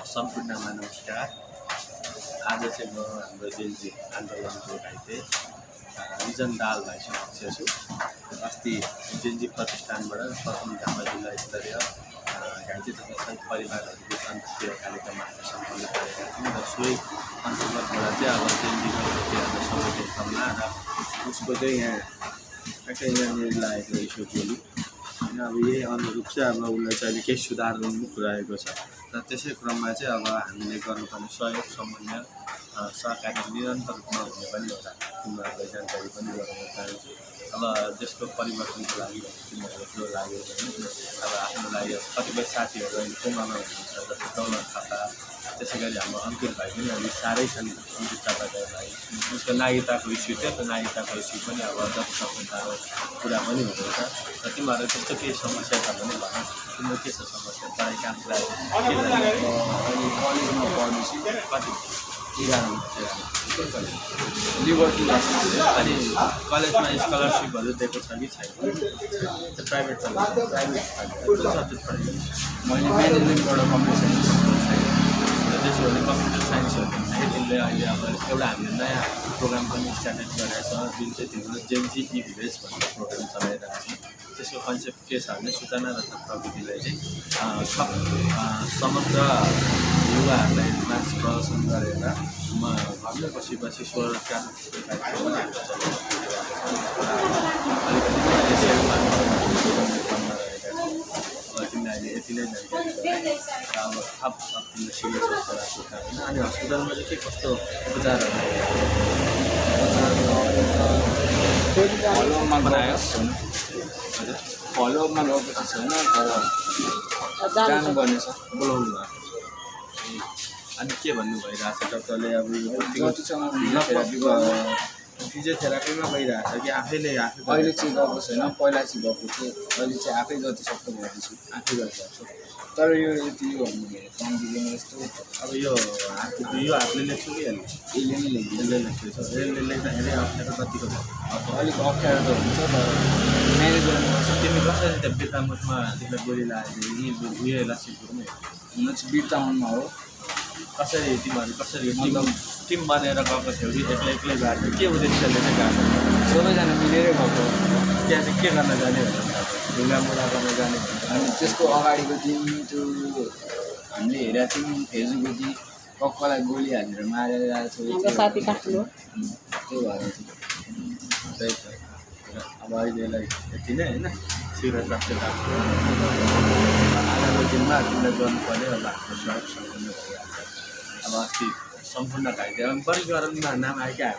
सम्पूर्णमा नमस्कार। आज चाहिँ म हाम्रो जेन्जी आन्दोलनको घाइते रिजन दाल भाइसँग बसेको छु। अस्ति जेन्जी प्रतिष्ठानबाट प्रथम झापा जिल्ला स्तरीय घाइते तथा सहित परिवारहरूको अन्तर्क्रिया कार्यक्रम सम्पन्न गरेका थियौँ र सोही अन्तर्गतबाट चाहिँ अब जेन्जीको समिति ठाउँमा र उसको चाहिँ यहाँ ठ्याक्कै यहाँनिर लागेको इस्यु गोली होइन। अब यही अनुरूप चाहिँ अब उसलाई चाहिँ अहिले केही सुधार उन्मुख रहेको छ र त्यसै क्रममा चाहिँ अब हामीले गर्नुपर्ने सहयोग समन्वय सहकारी निरन्तर रूपमा हुने पनि एउटा तिमीहरूलाई जानकारी पनि गराउन चाहन्छु। अब देशको परिवर्तनको लागि तिमीहरूको लाग्यो भने अब आफ्नो लागि कतिपय साथीहरू अहिले कोमामा हुनुहुन्छ, जस्तै दौलत थापा, त्यसै गरी हाम्रो अङ्कित भाइ पनि अलिक साह्रै छन्। अङ्कित थापाको भाइ उसको नागरिकताको इस्यु थियो, त्यो नागरिकताको इस्यु पनि अब जति सक्ने तारो कुरा पनि हुँदैछ र तिमीहरू त्यस्तो केही समस्या छ भने भन, तिम्रो के छ समस्या? पढाइ काम कुरा अहिले कलेजमा पढ्दैछु। कति 11 लिबर्टी अनि कलेजमा स्कलरसिपहरू दिएको छ कि छैन? त्यो प्राइभेट सब्जेक्ट पढेको मैले म्यानेजमेन्टबाट कम्प्युटर साइन्स त्यसो भने कम्प्युटर साइन्सहरू भन्दाखेरि तिमीले अहिले अब एउटा हामीले नयाँ प्रोग्राम पनि स्टार्टेड गरेको छ, जुन चाहिँ तिम्रो जेन्जी ई भिलेज भन्ने प्रोग्राम चलाइरहेको छ। त्यसको कन्सेप्ट के छ भने सूचना तथा प्रविधिलाई चाहिँ थप समग्र युवाहरूलाई मास प्रदर्शन गरेर घरमै बसी स्वरोजगार कार्यक्रम तिमीले अहिले यति नै जानकारी अब थप तिमीले सिरियस राख्नु होइन। अनि हस्पिटलमा चाहिँ के कस्तो उपचारहरू फलोमा बनायो? हजुर फलोमा गएको छैन, तर जानुपर्नेछ। बोलाउनु भयो अनि के भन्नु भइरहेको छ डक्टरले? अब जतिसम्म फिजियोथेरापीको फिजियोथेरापीमा भइरहेको छ कि आफैले आफै अहिले चाहिँ गएको छैन, पहिला चाहिँ गएको थियो। अहिले चाहिँ आफै जति सक्दो गर्दैछु, आफै गरिरहेको छ। तर यो यति यो भन्नु कम्ती यस्तो अब यो हातले लेख्छु कि यसले नै लेख्दैन। यसले लेख्दैछ, यसले लेख्दाखेरि अप्ठ्यारो कतिको छ? अब अलिक अप्ठ्यारो त हुन्छ, तर म्यानेज गर्नुपर्छ। तिमी कसरी त्यो बिर्तामुखमा तिमीलाई गोली लागेको उयोलाई सिक्नु हुन चाहिँ बिर्ताउनमा हो। कसरी तिमीहरू कसरी टिम बनेर गएको थियौ कि एक्लै एक्लै गएको? के उद्देश्यले चाहिँ गएको? सबैजना मिलेरै गएको। त्यहाँ चाहिँ के गर्न जाने भनेर ढुङ्गामुढा गर्न जाने भनेर अनि त्यसको अगाडिको दिन त्यो हामीले हेरेको थियौँ फेसबुकदेखि कक्कलाई गोली हालेर मारेर आएको साथी काट्नु त्यही भएर चाहिँ त्यही छ। अब अहिलेलाई यति नै होइन, शीघ्र स्वास्थ्य आगामी दिनमा तिमीलाई गर्नु पऱ्यो। अब हाम्रो सहयोग सम्पन्न भइहाल्छ। अब अस्ति सम्पूर्ण घाइते वर्गीकरणमा नाम आयो क्या?